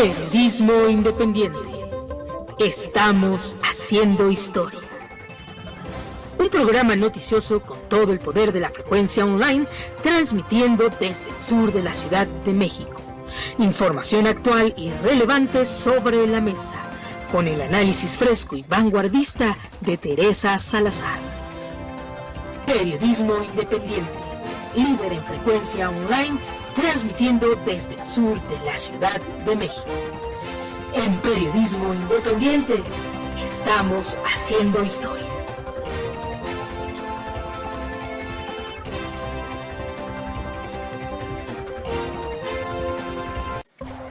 Periodismo independiente. Estamos haciendo historia. Un programa noticioso con todo el poder de la frecuencia online, transmitiendo desde el sur de la Ciudad de México. Información actual y relevante sobre la mesa, con el análisis fresco y vanguardista de Teresa Salazar. Periodismo independiente, líder en frecuencia online, transmitiendo desde el sur de la Ciudad de México. En Periodismo Independiente, estamos haciendo historia.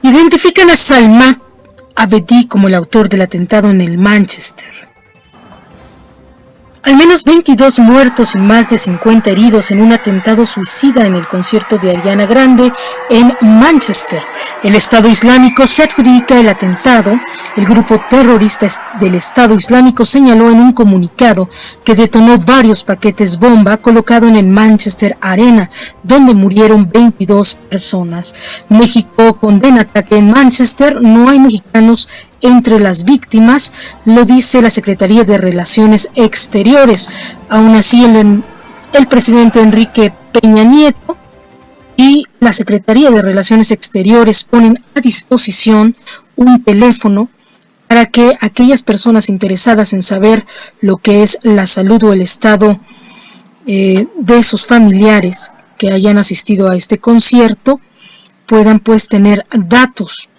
Identifican a Salma Abedi como el autor del atentado en el Manchester. Al menos 22 muertos y más de 50 heridos en un atentado suicida en el concierto de Ariana Grande en Manchester. El Estado Islámico se adjudica el atentado. El grupo terrorista del Estado Islámico señaló en un comunicado que detonó varios paquetes bomba colocado en el Manchester Arena, donde murieron 22 personas. México condena ataque en Manchester. No hay mexicanos entre las víctimas, lo dice la Secretaría de Relaciones Exteriores. Aún así, el presidente Enrique Peña Nieto y la Secretaría de Relaciones Exteriores ponen a disposición un teléfono para que aquellas personas interesadas en saber lo que es la salud o el estado de sus familiares que hayan asistido a este concierto puedan pues tener datos.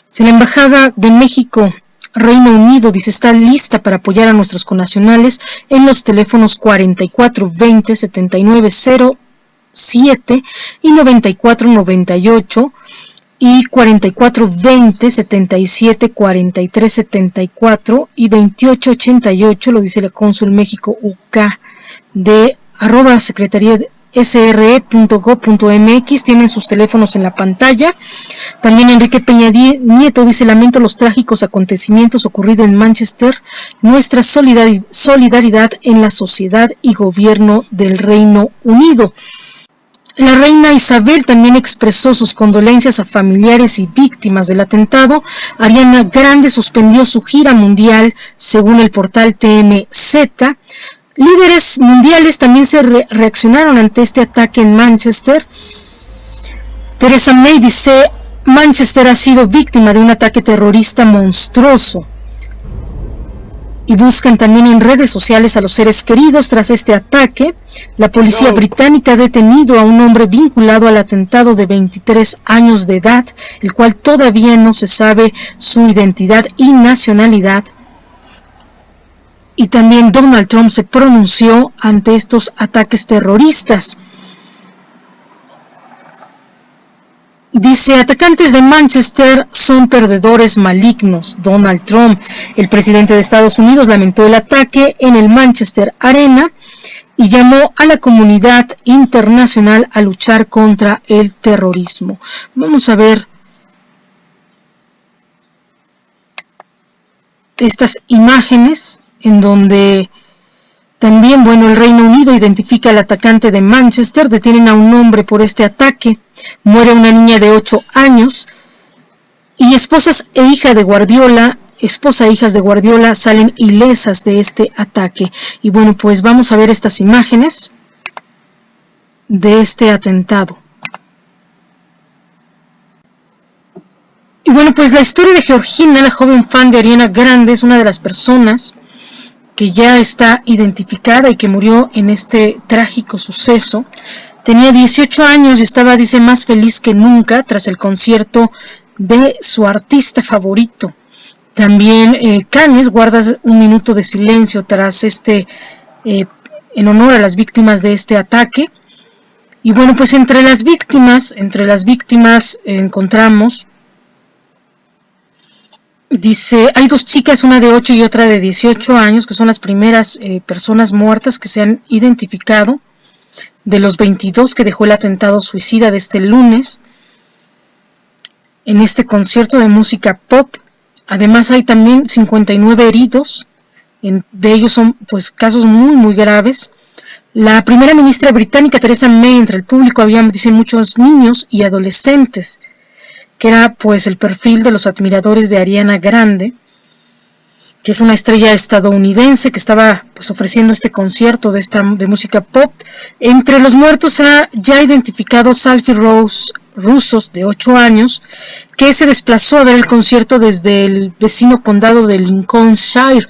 Si la Embajada de México, Reino Unido, dice está lista para apoyar a nuestros connacionales en los teléfonos 4420-7907 y 9498 y 4420-774374 y 2888, lo dice la Cónsul México UK de @secretaría de sre.gov.mx, tienen sus teléfonos en la pantalla. También Enrique Peña Nieto dice: lamento los trágicos acontecimientos ocurridos en Manchester, nuestra solidaridad en la sociedad y gobierno del Reino Unido. La reina Isabel también expresó sus condolencias a familiares y víctimas del atentado. Ariana Grande suspendió su gira mundial, según el portal TMZ. Líderes mundiales también se reaccionaron ante este ataque en Manchester. Theresa May dice: Manchester ha sido víctima de un ataque terrorista monstruoso. Y buscan también en redes sociales a los seres queridos tras este ataque. La policía británica ha detenido a un hombre vinculado al atentado de 23 años de edad, el cual todavía no se sabe su identidad y nacionalidad. Y también Donald Trump se pronunció ante estos ataques terroristas. Dice: atacantes de Manchester son perdedores malignos. Donald Trump, el presidente de Estados Unidos, lamentó el ataque en el Manchester Arena y llamó a la comunidad internacional a luchar contra el terrorismo. Vamos a ver estas imágenes en donde también, el Reino Unido identifica al atacante de Manchester, detienen a un hombre por este ataque, muere una niña de 8 años y esposas e hijas de Guardiola salen ilesas de este ataque. Y pues vamos a ver estas imágenes de este atentado. Y pues la historia de Georgina, la joven fan de Ariana Grande, es una de las personas que ya está identificada y que murió en este trágico suceso. Tenía 18 años y estaba, dice, más feliz que nunca tras el concierto de su artista favorito. También Cannes guarda un minuto de silencio tras en honor a las víctimas de este ataque. Y pues entre las víctimas encontramos, dice, hay 2 chicas, una de 8 y otra de 18 años, que son las primeras personas muertas que se han identificado de los 22 que dejó el atentado suicida de este lunes en este concierto de música pop. Además hay también 59 heridos, de ellos son casos muy muy graves. La primera ministra británica Theresa May, entre el público había, dicen, muchos niños y adolescentes. que era pues el perfil de los admiradores de Ariana Grande, que es una estrella estadounidense que estaba pues ofreciendo este concierto de música pop. Entre los muertos se ha ya identificado Salfi Rose Russos, de 8 años, que se desplazó a ver el concierto desde el vecino condado de Lincolnshire,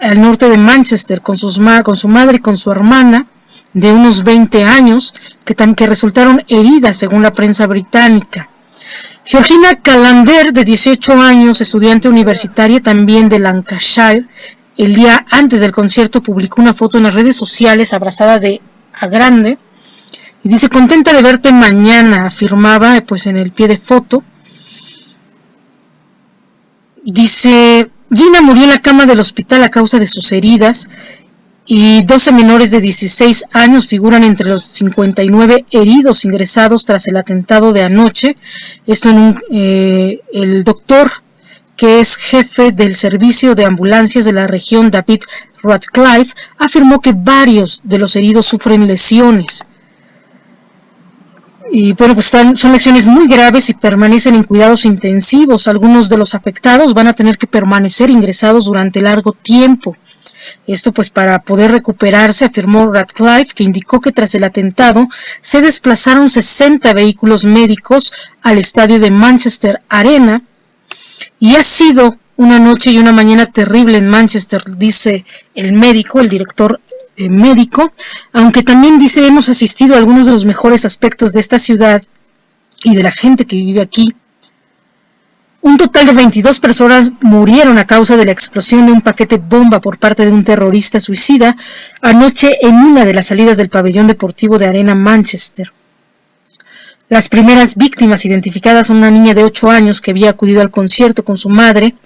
al norte de Manchester, con su madre y con su hermana, de unos 20 años, que resultaron heridas según la prensa británica. Georgina Callender, de 18 años, estudiante universitaria también de Lancashire, el día antes del concierto publicó una foto en las redes sociales abrazada a Grande y dice: contenta de verte mañana, afirmaba pues en el pie de foto. Dice: Gina murió en la cama del hospital a causa de sus heridas y 12 menores de 16 años figuran entre los 59 heridos ingresados tras el atentado de anoche. Esto el doctor, que es jefe del servicio de ambulancias de la región, David Radcliffe, afirmó que varios de los heridos sufren lesiones. Y bueno, pues son lesiones muy graves y permanecen en cuidados intensivos. Algunos de los afectados van a tener que permanecer ingresados durante largo tiempo. Esto pues para poder recuperarse, afirmó Radcliffe, que indicó que tras el atentado se desplazaron 60 vehículos médicos al estadio de Manchester Arena y ha sido una noche y una mañana terrible en Manchester, dice el médico, el director médico, aunque también dice: hemos asistido a algunos de los mejores aspectos de esta ciudad y de la gente que vive aquí. Un total de 22 personas murieron a causa de la explosión de un paquete bomba por parte de un terrorista suicida anoche en una de las salidas del pabellón deportivo de Arena Manchester. Las primeras víctimas identificadas son una niña de 8 años que había acudido al concierto con su madre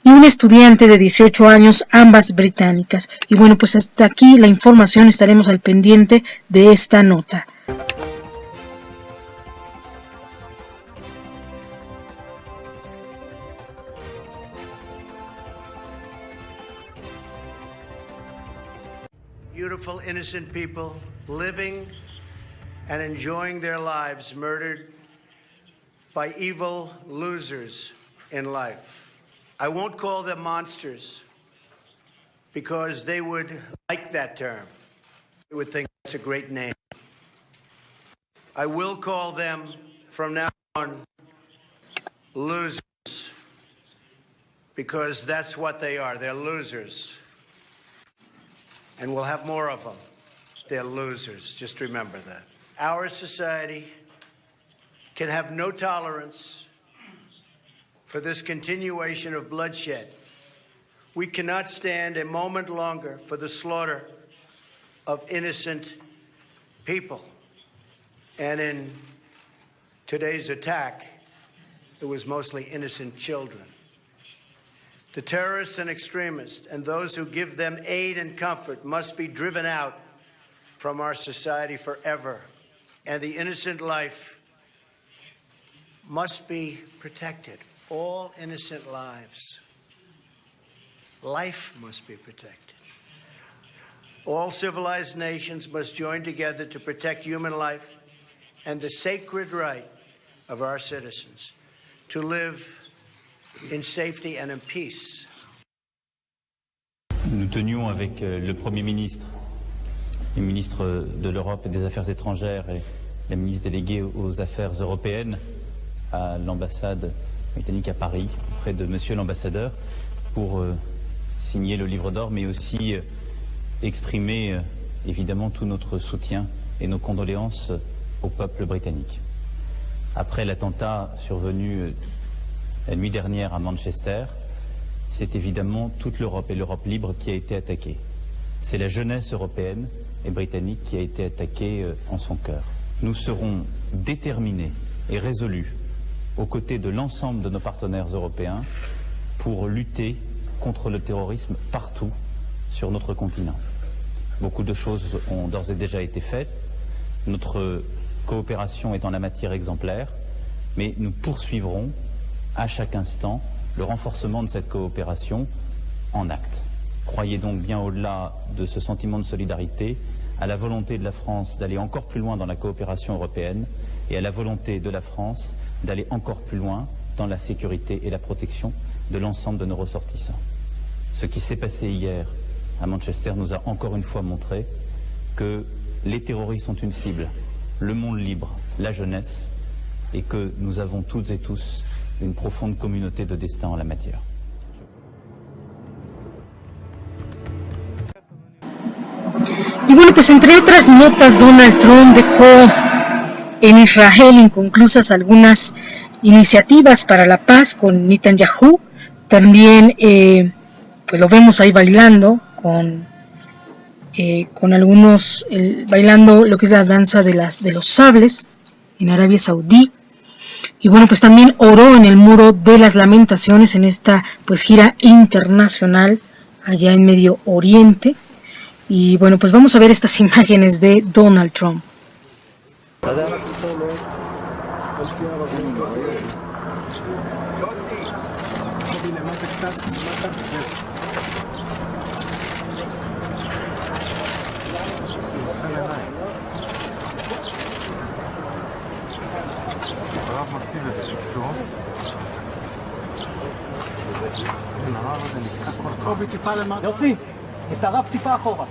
y un estudiante de 18 años, ambas británicas. Y bueno, pues hasta aquí la información, estaremos al pendiente de esta nota. Beautiful, innocent people living and enjoying their lives, murdered by evil losers in life. I won't call them monsters because they would like that term. They would think it's a great name. I will call them from now on losers because that's what they are. They're losers. And we'll have more of them. They're losers. Just remember that. Our society can have no tolerance for this continuation of bloodshed. We cannot stand a moment longer for the slaughter of innocent people. And in today's attack, it was mostly innocent children. The terrorists and extremists and those who give them aid and comfort must be driven out from our society forever. And the innocent life must be protected. All innocent lives. Life must be protected. All civilized nations must join together to protect human life and the sacred right of our citizens to live in safety and in peace. Nous tenions avec le Premier ministre, le ministre de l'Europe et des Affaires étrangères et la ministre déléguée aux Affaires européennes à l'ambassade britannique à Paris, auprès de Monsieur l'ambassadeur, pour signer le livre d'or, mais aussi exprimer évidemment tout notre soutien et nos condoléances au peuple britannique. Après l'attentat survenu la nuit dernière à Manchester, c'est évidemment toute l'Europe et l'Europe libre qui a été attaquée. C'est la jeunesse européenne et britannique qui a été attaquée en son cœur. Nous serons déterminés et résolus aux côtés de l'ensemble de nos partenaires européens pour lutter contre le terrorisme partout sur notre continent. Beaucoup de choses ont d'ores et déjà été faites. Notre coopération est en la matière exemplaire, mais nous poursuivrons à chaque instant le renforcement de cette coopération en actes. Croyez donc bien au-delà de ce sentiment de solidarité à la volonté de la France d'aller encore plus loin dans la coopération européenne et à la volonté de la France d'aller encore plus loin dans la sécurité et la protection de l'ensemble de nos ressortissants. Ce qui s'est passé hier à Manchester nous a encore une fois montré que les terroristes sont une cible, le monde libre, la jeunesse, et que nous avons toutes et tous une profonde communauté de destin en la matière. Y bueno, pues entre otras notas, Donald Trump dejó en Israel inconclusas algunas iniciativas para la paz con Netanyahu. También pues lo vemos ahí bailando con algunos, bailando lo que es la danza de los sables en Arabia Saudí. Y bueno, pues también oró en el Muro de las Lamentaciones en esta pues gira internacional allá en Medio Oriente. Y bueno, pues vamos a ver estas imágenes de Donald Trump. יוסי, את הרב טיפה אחורה.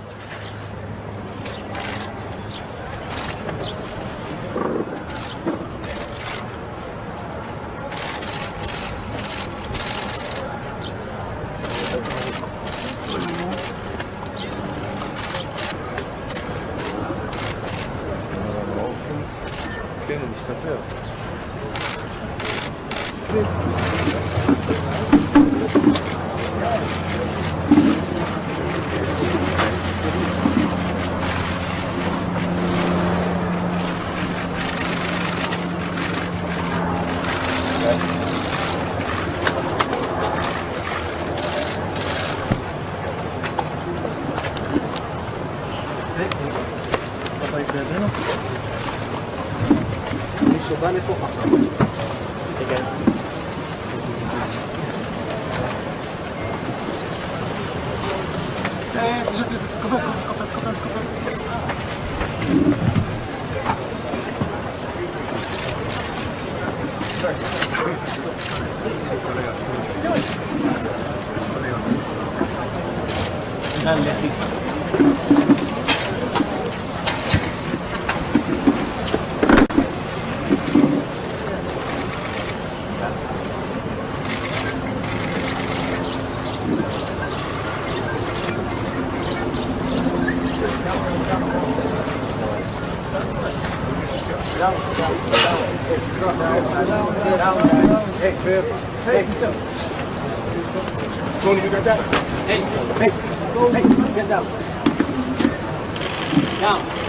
Tony, you got that? Hey, get down. Down.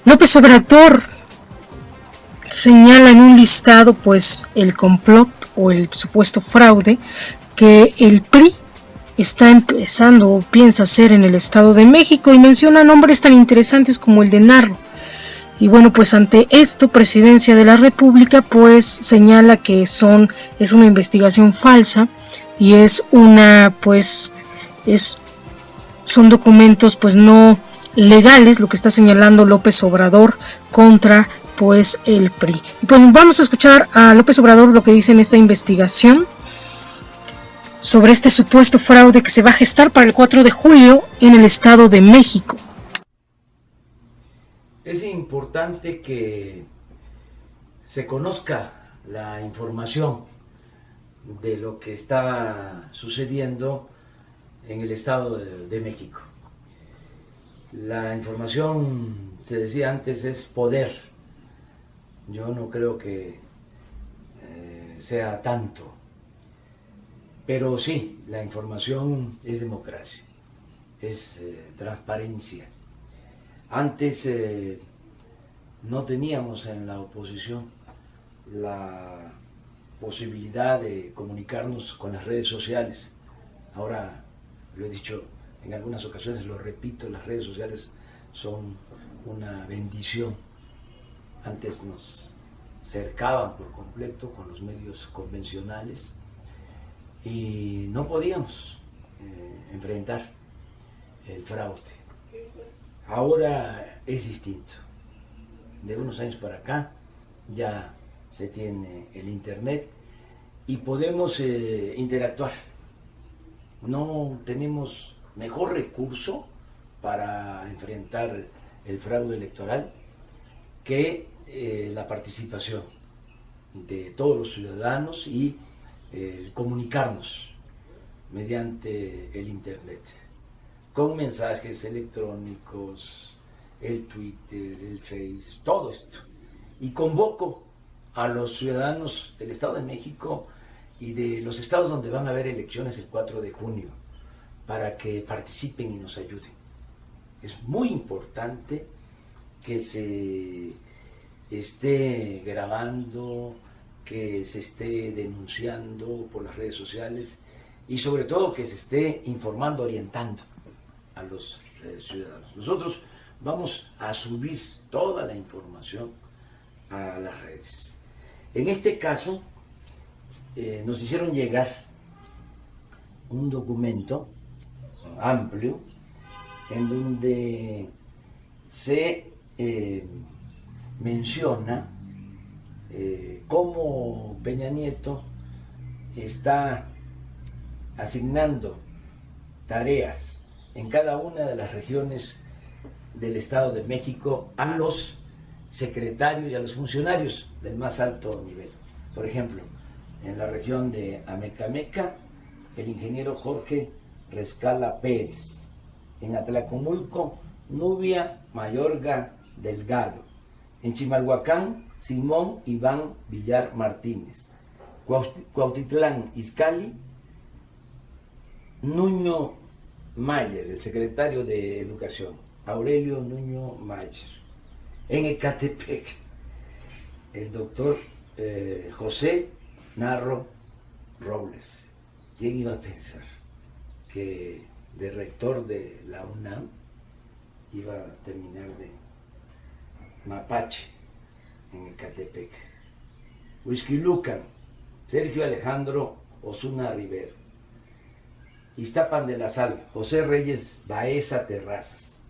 López Obrador señala en un listado pues el complot o el supuesto fraude que el PRI está empezando o piensa hacer en el Estado de México y menciona nombres tan interesantes como el de Narro. Y bueno, pues ante esto, Presidencia de la República pues señala que es una investigación falsa y son documentos pues no legales lo que está señalando López Obrador contra pues el PRI. Y pues vamos a escuchar a López Obrador lo que dice en esta investigación sobre este supuesto fraude que se va a gestar para el 4 de julio en el Estado de México. Es importante que se conozca la información de lo que está sucediendo en el Estado de México. La información, se decía antes, es poder. Yo no creo que sea tanto, pero sí, la información es democracia, es transparencia. Antes no teníamos en la oposición la posibilidad de comunicarnos con las redes sociales. Ahora, lo he dicho en algunas ocasiones, lo repito, las redes sociales son una bendición. Antes nos cercaban por completo con los medios convencionales y no podíamos enfrentar el fraude. Ahora es distinto. De unos años para acá ya se tiene el internet y podemos interactuar. No tenemos mejor recurso para enfrentar el fraude electoral que la participación de todos los ciudadanos y comunicarnos mediante el internet, con mensajes electrónicos, el Twitter, el Face, todo esto. Y convoco a los ciudadanos del Estado de México y de los estados donde van a haber elecciones el 4 de junio para que participen y nos ayuden. Es muy importante que se esté grabando, que se esté denunciando por las redes sociales y sobre todo que se esté informando, orientando a los ciudadanos. Nosotros vamos a subir toda la información a las redes. En este caso, nos hicieron llegar un documento amplio en donde se menciona cómo Peña Nieto está asignando tareas en cada una de las regiones del Estado de México a los secretarios y a los funcionarios del más alto nivel. Por ejemplo, en la región de Amecameca, el ingeniero Jorge Rescala Pérez. En Atlacomulco, Nubia Mayorga Delgado. En Chimalhuacán, Simón Iván Villar Martínez. Cuautitlán Izcalli, Nuño Mayer, el secretario de Educación, Aurelio Nuño Mayer. En Ecatepec, el doctor José Narro Robles. ¿Quién iba a pensar que de rector de la UNAM iba a terminar de mapache en Ecatepec? Huixquilucan, Sergio Alejandro Osuna Rivero. Iztapan de la Sal, José Reyes Baeza Terrazas.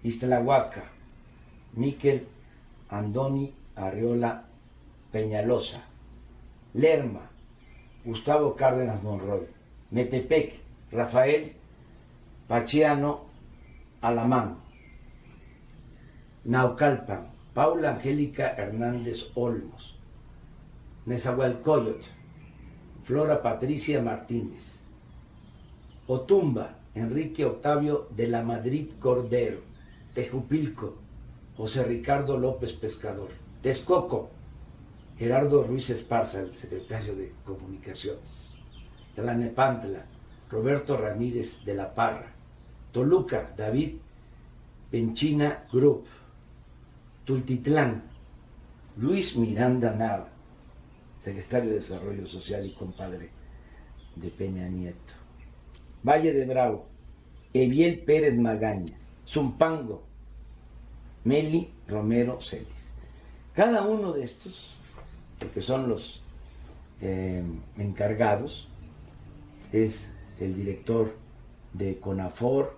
Iztlahuaca, Miquel Andoni Arriola Peñalosa. Lerma, Gustavo Cárdenas Monroy. Metepec, Rafael Pachiano Alamán. Naucalpan, Paula Angélica Hernández Olmos. Nezahualcóyotl, Flora Patricia Martínez. Otumba, Enrique Octavio de la Madrid Cordero. Tejupilco, José Ricardo López Pescador. Texcoco, Gerardo Ruiz Esparza, el secretario de Comunicaciones. Tlalnepantla, Roberto Ramírez de la Parra. Toluca, David Penchina Group. Tultitlán, Luis Miranda Nava, secretario de Desarrollo Social y compadre de Peña Nieto. Valle de Bravo, Eviel Pérez Magaña. Zumpango, Meli Romero Celis. Cada uno de estos, porque son los encargados, es el director de CONAFOR,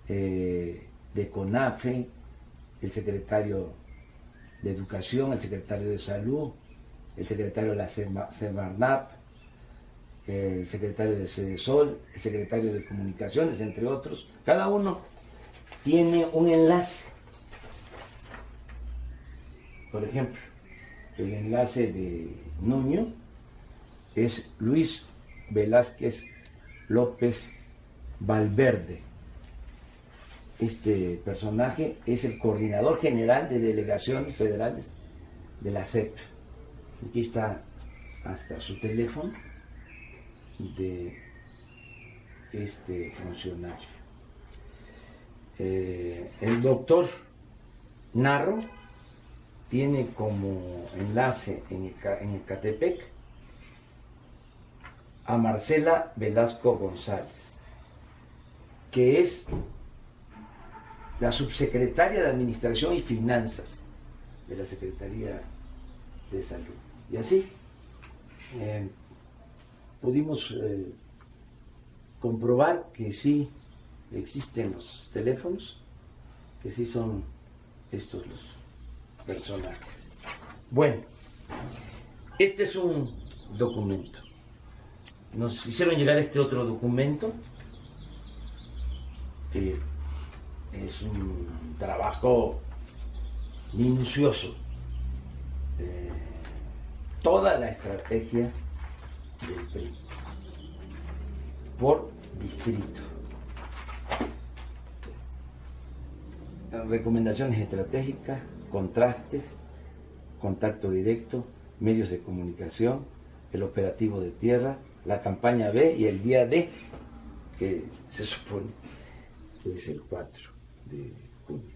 de CONAFE, el secretario de Educación, el secretario de Salud, el secretario de la Semarnap, el secretario de Sedesol, el secretario de Comunicaciones, entre otros. Cada uno tiene un enlace. Por ejemplo, el enlace de Nuño es Luis Velázquez López Valverde. Este personaje es el coordinador general de delegaciones federales de la CEP. Aquí está hasta su teléfono de este funcionario. El doctor Narro tiene como enlace en Ecatepec a Marcela Velasco González, que es la subsecretaria de Administración y Finanzas de la Secretaría de Salud. Y así pudimos comprobar que sí existen los teléfonos, que sí son estos los personajes. Bueno, este es un documento. Nos hicieron llegar este otro documento, que es un trabajo minucioso. Toda la estrategia del PRI por distrito. Recomendaciones estratégicas, contrastes, contacto directo, medios de comunicación, el operativo de tierra, la campaña B y el día D, que se supone que es el 4 de junio.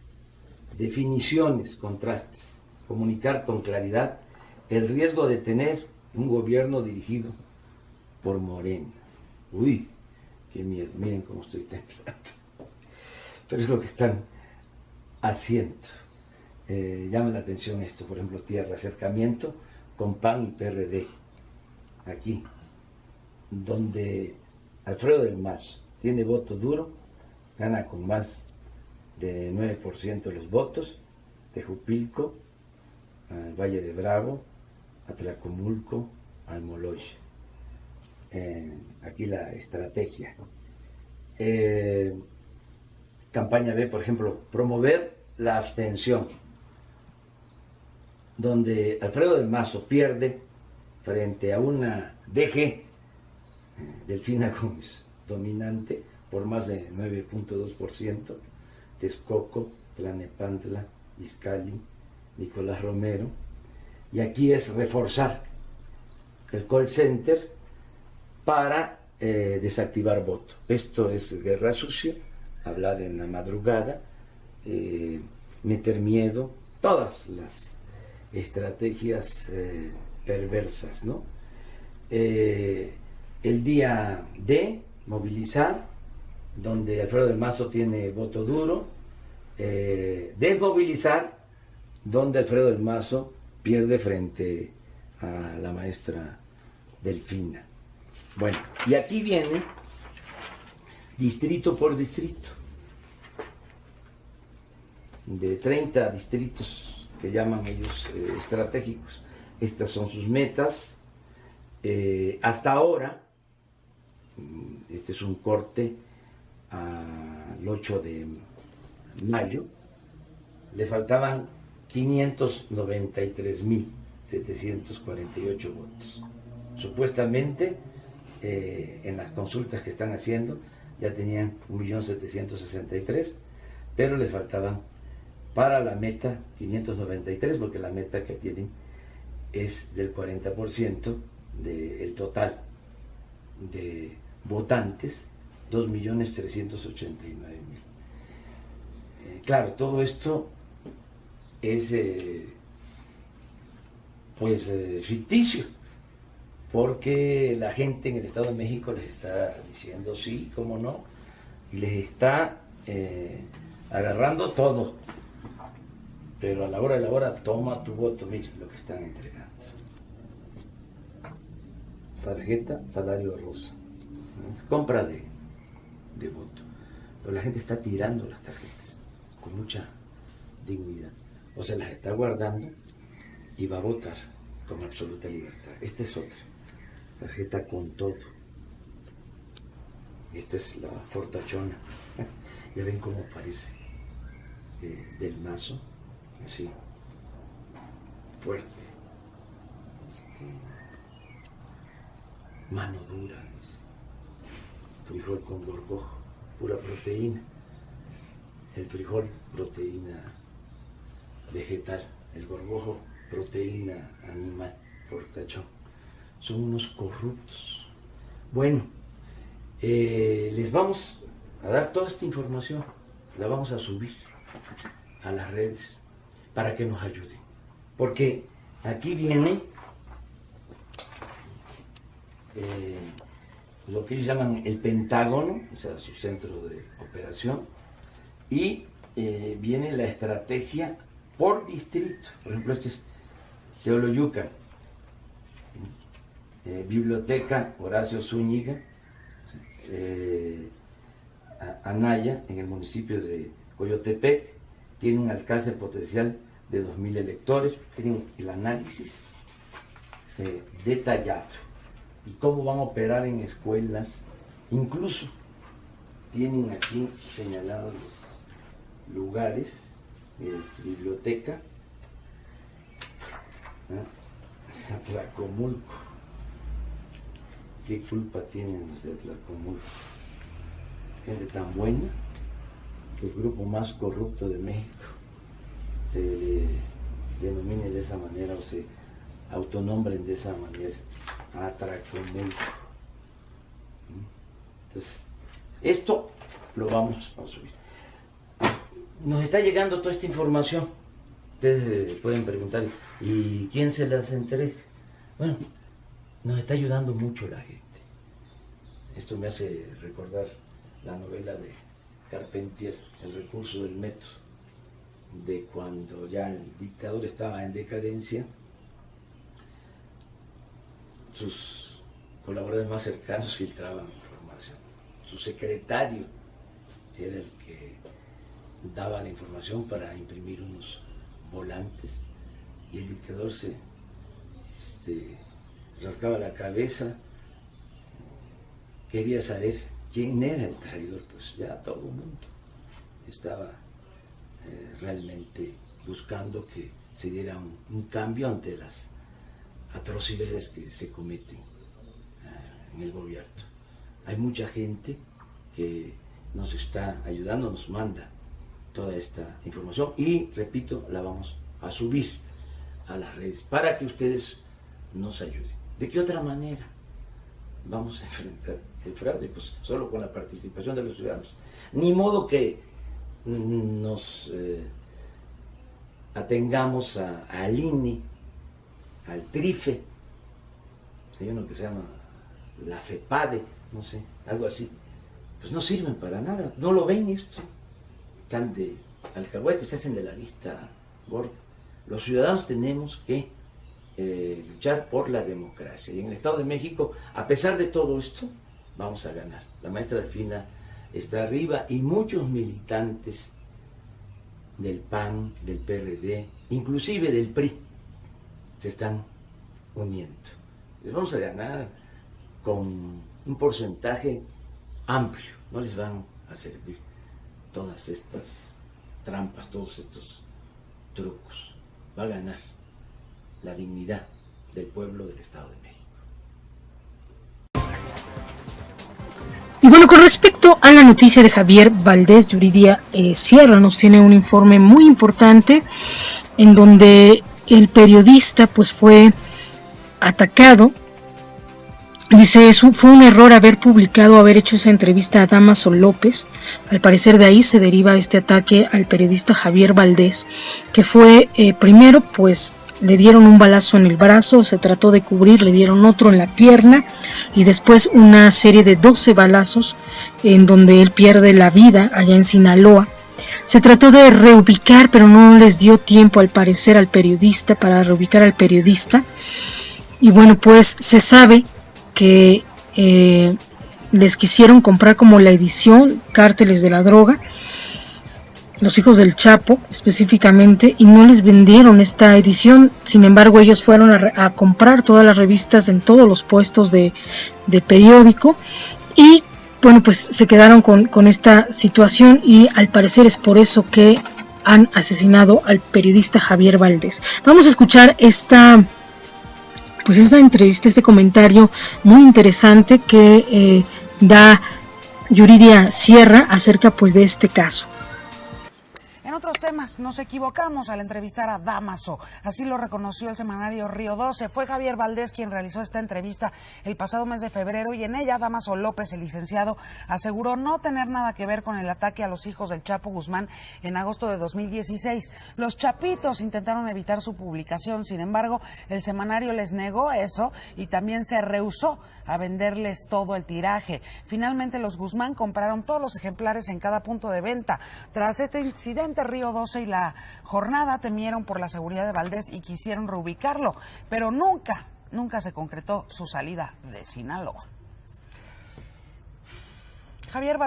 Definiciones, contrastes, comunicar con claridad el riesgo de tener un gobierno dirigido por Morena. Uy, qué miedo, miren cómo estoy temblando. Pero es lo que están haciendo. Llama la atención esto, por ejemplo, tierra, acercamiento con PAN y PRD. Aquí, donde Alfredo del Mazo tiene voto duro, gana con más de 9% los votos, Tejupilco, al Valle de Bravo, Atlacomulco, Almoloya. Aquí la estrategia. Campaña B, por ejemplo, promover la abstención, donde Alfredo del Mazo pierde frente a una DG, Delfina Gómez, dominante por más de 9.2%, Texcoco, Tlanepantla, Izcalli, Nicolás Romero. Y aquí es reforzar el call center para desactivar voto. Esto es guerra sucia, hablar en la madrugada, meter miedo, todas las estrategias perversas, ¿no? El día D, movilizar, donde Alfredo del Mazo tiene voto duro, desmovilizar, donde Alfredo del Mazo pierde frente a la maestra Delfina. Bueno, y aquí viene distrito por distrito, de 30 distritos que llaman ellos estratégicos. Estas son sus metas. Hasta ahora, este es un corte al 8 de mayo, le faltaban 593.748 votos. Supuestamente, en las consultas que están haciendo, ya tenían 1.763.000, pero le faltaban para la meta 593, porque la meta que tienen es del 40% del total de votantes, 2.389.000. Claro, todo esto es ficticio, porque la gente en el Estado de México les está diciendo sí, cómo no, y les está agarrando todo. Pero a la hora de la hora, toma tu voto, mira lo que están entregando. Tarjeta, salario rosa. Compra de voto. Pero la gente está tirando las tarjetas con mucha dignidad. O se las está guardando y va a votar con absoluta libertad. Esta es otra. Tarjeta con todo. Esta es la fortachona. Ya ven cómo parece del mazo, así, fuerte, mano dura, frijol con gorgojo, pura proteína. El frijol, proteína vegetal, el gorgojo, proteína animal, fortachón. Son unos corruptos. Bueno, les vamos a dar toda esta información, la vamos a subir a las redes para que nos ayuden, porque aquí viene lo que ellos llaman el Pentágono, o sea, su centro de operación, y viene la estrategia por distrito. Por ejemplo, este es Teoloyucan, Biblioteca Horacio Zúñiga, Anaya, en el municipio de Coyotepec, tiene un alcance potencial de 2.000 electores. Tienen el análisis detallado y cómo van a operar en escuelas. Incluso tienen aquí señalados los lugares. Es biblioteca, Atlacomulco. ¿Qué culpa tienen los de Atlacomulco? Gente tan buena, el grupo más corrupto de México se le denomine de esa manera o se autonombren de esa manera, Atlacomulco. Entonces, esto lo vamos a subir. Nos está llegando toda esta información. Ustedes pueden preguntar, ¿y quién se las entrega? Bueno, nos está ayudando mucho la gente. Esto me hace recordar la novela de Carpentier, El recurso del método, de cuando ya el dictador estaba en decadencia. Sus colaboradores más cercanos filtraban información. Su secretario era el que daba la información para imprimir unos volantes, y el dictador se rascaba la cabeza, quería saber quién era el traidor. Pues ya todo el mundo estaba realmente buscando que se diera un cambio ante las atrocidades que se cometen en el gobierno. Hay mucha gente que nos está ayudando, nos manda toda esta información y, repito, la vamos a subir a las redes para que ustedes nos ayuden. ¿De qué otra manera vamos a enfrentar el fraude? Pues solo con la participación de los ciudadanos. Ni modo que nos atengamos al INE, al TRIFE, hay uno que se llama la FEPADE, no sé, algo así. Pues no sirven para nada, no lo ven esto. Están de alcahuetes, se hacen de la vista gorda. Los ciudadanos tenemos que luchar por la democracia. Y en el Estado de México, a pesar de todo esto, vamos a ganar. La maestra Delfina está arriba y muchos militantes del PAN, del PRD, inclusive del PRI, se están uniendo. Les vamos a ganar con un porcentaje amplio. No les van a servir todas estas trampas, todos estos trucos. Va a ganar la dignidad del pueblo del Estado de México. Y bueno, con respecto a la noticia de Javier Valdés, Yuridia Sierra nos tiene un informe muy importante en donde el periodista pues fue atacado. Dice, fue un error haber hecho esa entrevista a Dámaso López. Al parecer de ahí se deriva este ataque al periodista Javier Valdés, que fue primero pues le dieron un balazo en el brazo, se trató de cubrir, le dieron otro en la pierna y después una serie de 12 balazos en donde él pierde la vida allá en Sinaloa. Se trató de reubicar, pero no les dio tiempo al parecer al periodista para reubicar al periodista. Y bueno, pues se sabe que les quisieron comprar como la edición Cárteles de la Droga, los hijos del Chapo específicamente, y no les vendieron esta edición. Sin embargo, ellos fueron a comprar todas las revistas en todos los puestos de periódico, y bueno, pues se quedaron con esta situación y al parecer es por eso que han asesinado al periodista Javier Valdés. Vamos a escuchar esta entrevista, este comentario muy interesante que da Yuridia Sierra acerca pues de este caso. En otros temas, nos equivocamos al entrevistar a Dámaso, así lo reconoció el semanario Río 12. Fue Javier Valdés quien realizó esta entrevista el pasado mes de febrero y en ella Dámaso López, el licenciado, aseguró no tener nada que ver con el ataque a los hijos del Chapo Guzmán en agosto de 2016. Los chapitos intentaron evitar su publicación, sin embargo, el semanario les negó eso y también se rehusó a venderles todo el tiraje. Finalmente, los Guzmán compraron todos los ejemplares en cada punto de venta. Tras este incidente, Río 12 y La Jornada temieron por la seguridad de Valdés y quisieron reubicarlo, pero nunca se concretó su salida de Sinaloa. A Javier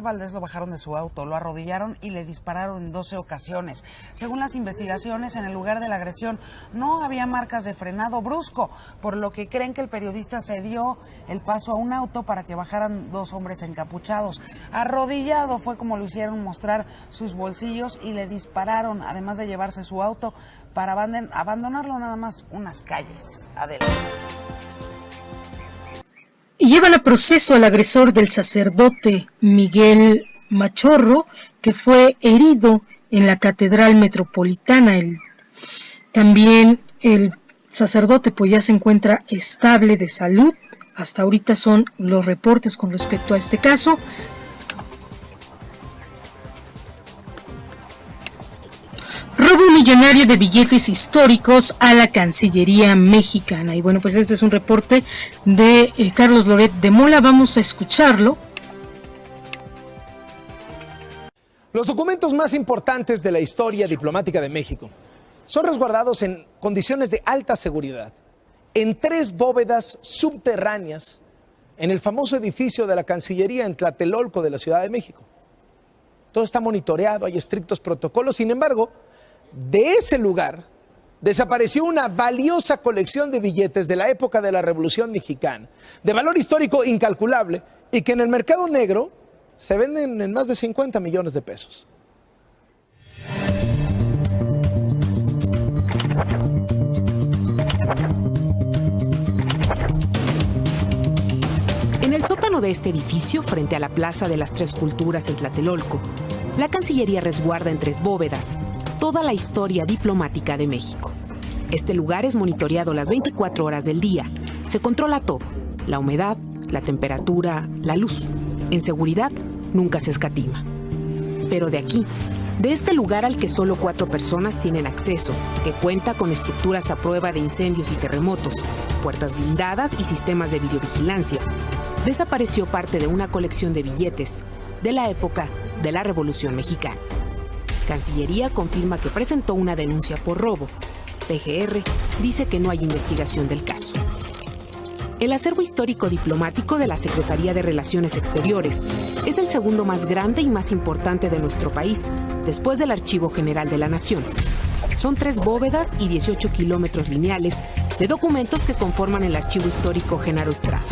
Valdés lo bajaron de su auto, lo arrodillaron y le dispararon en 12 ocasiones. Según las investigaciones, en el lugar de la agresión no había marcas de frenado brusco, por lo que creen que el periodista cedió el paso a un auto para que bajaran dos hombres encapuchados. Arrodillado fue como lo hicieron mostrar sus bolsillos y le dispararon, además de llevarse su auto para abandonarlo nada más unas calles adelante. Y llevan a proceso al agresor del sacerdote Miguel Machorro, que fue herido en la Catedral Metropolitana. También el sacerdote pues ya se encuentra estable de salud. Hasta ahorita son los reportes con respecto a este caso. Robo millonario de billetes históricos a la Cancillería mexicana. Y bueno, pues este es un reporte de Carlos Loret de Mola. Vamos a escucharlo. Los documentos más importantes de la historia diplomática de México son resguardados en condiciones de alta seguridad, en 3 bóvedas subterráneas, en el famoso edificio de la Cancillería en Tlatelolco de la Ciudad de México. Todo está monitoreado, hay estrictos protocolos, sin embargo, de ese lugar desapareció una valiosa colección de billetes de la época de la Revolución Mexicana, de valor histórico incalculable y que en el mercado negro se venden en más de 50 millones de pesos. En el sótano de este edificio, frente a la Plaza de las Tres Culturas en Tlatelolco, la Cancillería resguarda en 3 bóvedas toda la historia diplomática de México. Este lugar es monitoreado las 24 horas del día. Se controla todo: la humedad, la temperatura, la luz. En seguridad, nunca se escatima. Pero de aquí, de este lugar al que solo 4 personas tienen acceso, que cuenta con estructuras a prueba de incendios y terremotos, puertas blindadas y sistemas de videovigilancia, desapareció parte de una colección de billetes de la época de la Revolución Mexicana. Cancillería confirma que presentó una denuncia por robo. PGR dice que no hay investigación del caso. El acervo histórico diplomático de la Secretaría de Relaciones Exteriores es el segundo más grande y más importante de nuestro país, después del Archivo General de la Nación. Son 3 bóvedas y 18 kilómetros lineales de documentos que conforman el Archivo Histórico Genaro Estrada.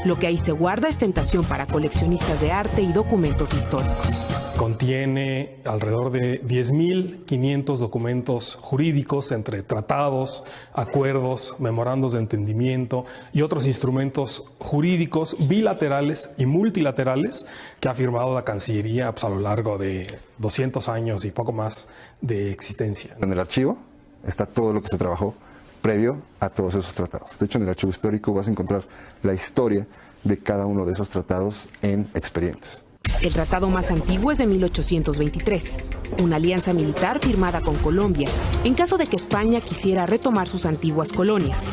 Lo que ahí se guarda es tentación para coleccionistas de arte y documentos históricos. Contiene alrededor de 10.500 documentos jurídicos entre tratados, acuerdos, memorandos de entendimiento y otros instrumentos jurídicos bilaterales y multilaterales que ha firmado la Cancillería a lo largo de 200 años y poco más de existencia. En el archivo está todo lo que se trabajó previo a todos esos tratados. De hecho, en el archivo histórico vas a encontrar la historia de cada uno de esos tratados en expedientes. El tratado más antiguo es de 1823, una alianza militar firmada con Colombia en caso de que España quisiera retomar sus antiguas colonias.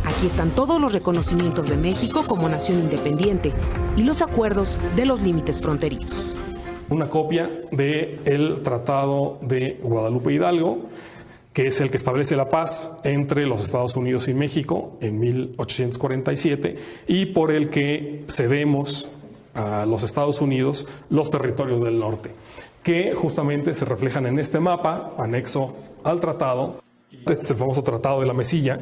Aquí están todos los reconocimientos de México como nación independiente y los acuerdos de los límites fronterizos. Una copia del Tratado de Guadalupe Hidalgo, que es el que establece la paz entre los Estados Unidos y México en 1847 y por el que cedemos a los Estados Unidos los territorios del norte, que justamente se reflejan en este mapa anexo al tratado. Este es el famoso Tratado de la Mesilla,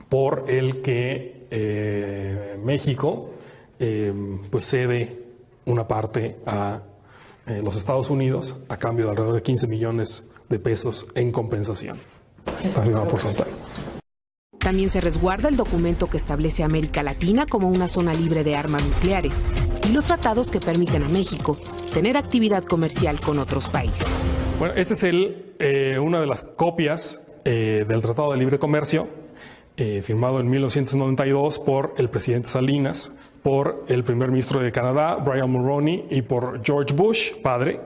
por el que México pues cede una parte a los Estados Unidos a cambio de alrededor de 15 millones de pesos en compensación. Está firmado por Santana. También se resguarda el documento que establece a América Latina como una zona libre de armas nucleares y los tratados que permiten a México tener actividad comercial con otros países. Bueno, este es una de las copias del Tratado de Libre Comercio, firmado en 1992 por el presidente Salinas, por el primer ministro de Canadá, Brian Mulroney, y por George Bush, padre.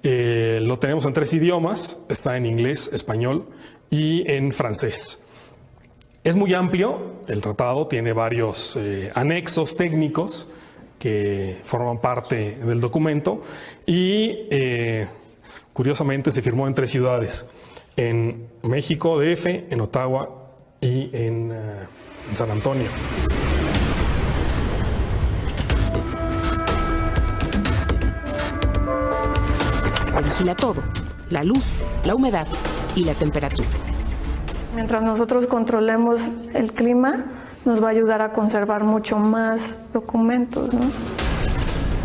Lo tenemos en 3 idiomas, está en inglés, español y en francés. Es muy amplio, el tratado tiene varios anexos técnicos que forman parte del documento y curiosamente se firmó en 3 ciudades, en México, DF, en Ottawa y en San Antonio. Se vigila todo: la luz, la humedad y la temperatura. Mientras nosotros controlemos el clima, nos va a ayudar a conservar mucho más documentos, ¿no?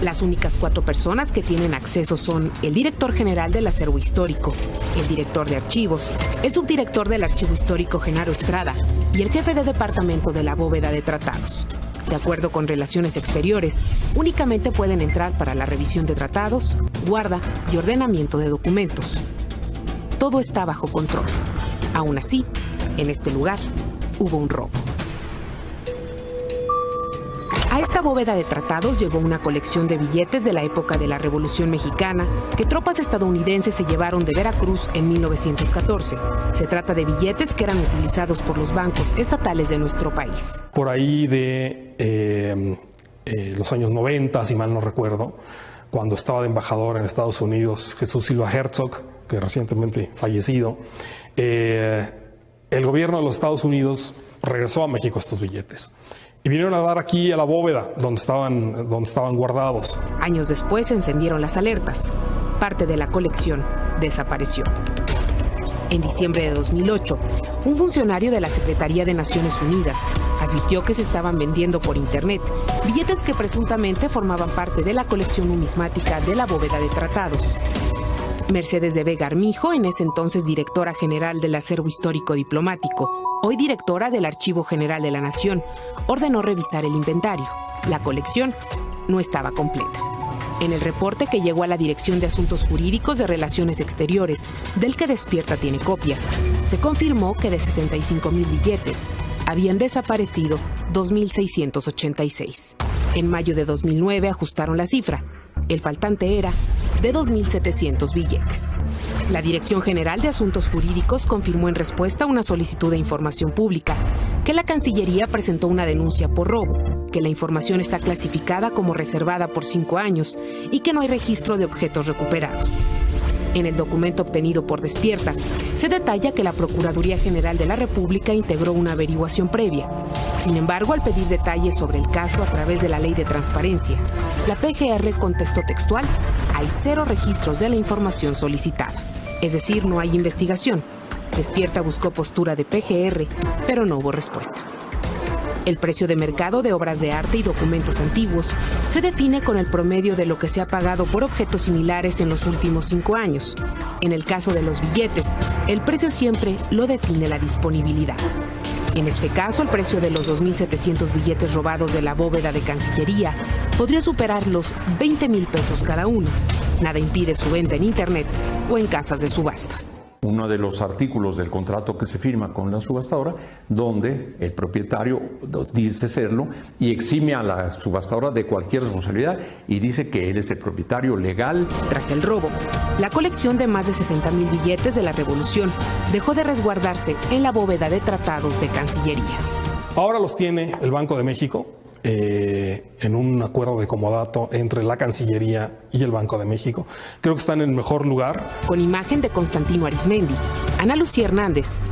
Las únicas 4 personas que tienen acceso son el director general del acervo histórico, el director de archivos, el subdirector del archivo histórico Genaro Estrada y el jefe de departamento de la bóveda de tratados. De acuerdo con Relaciones Exteriores, únicamente pueden entrar para la revisión de tratados, guarda y ordenamiento de documentos. Todo está bajo control. Aún así, en este lugar hubo un robo. A esta bóveda de tratados llegó una colección de billetes de la época de la Revolución Mexicana que tropas estadounidenses se llevaron de Veracruz en 1914. Se trata de billetes que eran utilizados por los bancos estatales de nuestro país. Por ahí de los años 90, si mal no recuerdo, cuando estaba de embajador en Estados Unidos Jesús Silva Herzog, que recientemente fallecido, el gobierno de los Estados Unidos regresó a México estos billetes. Y vinieron a dar aquí a la bóveda donde estaban guardados. Años después se encendieron las alertas. Parte de la colección desapareció. En diciembre de 2008, un funcionario de la Secretaría de Naciones Unidas advirtió que se estaban vendiendo por internet billetes que presuntamente formaban parte de la colección numismática de la bóveda de tratados. Mercedes de Vega Armijo, en ese entonces directora general del Acervo Histórico Diplomático, hoy directora del Archivo General de la Nación, ordenó revisar el inventario. La colección no estaba completa. En el reporte que llegó a la Dirección de Asuntos Jurídicos de Relaciones Exteriores, del que Despierta tiene copia, se confirmó que de 65,000 billetes habían desaparecido 2,686. En mayo de 2009 ajustaron la cifra. El faltante era de 2,700 billetes. La Dirección General de Asuntos Jurídicos confirmó en respuesta a una solicitud de información pública que la Cancillería presentó una denuncia por robo, que la información está clasificada como reservada por 5 años y que no hay registro de objetos recuperados. En el documento obtenido por Despierta, se detalla que la Procuraduría General de la República integró una averiguación previa. Sin embargo, al pedir detalles sobre el caso a través de la Ley de Transparencia, la PGR contestó textual: hay 0 registros de la información solicitada. Es decir, no hay investigación. Despierta buscó postura de PGR, pero no hubo respuesta. El precio de mercado de obras de arte y documentos antiguos se define con el promedio de lo que se ha pagado por objetos similares en los últimos 5 años. En el caso de los billetes, el precio siempre lo define la disponibilidad. En este caso, el precio de los 2,700 billetes robados de la bóveda de Cancillería podría superar los 20,000 pesos cada uno. Nada impide su venta en Internet o en casas de subastas. Uno de los artículos del contrato que se firma con la subastadora, donde el propietario dice serlo y exime a la subastadora de cualquier responsabilidad y dice que él es el propietario legal. Tras el robo, la colección de más de 60,000 billetes de la Revolución dejó de resguardarse en la bóveda de tratados de Cancillería. Ahora los tiene el Banco de México en un acuerdo de comodato entre la Cancillería y el Banco de México. Creo que están en el mejor lugar. Con imagen de Constantino Arismendi, Ana Lucía Hernández.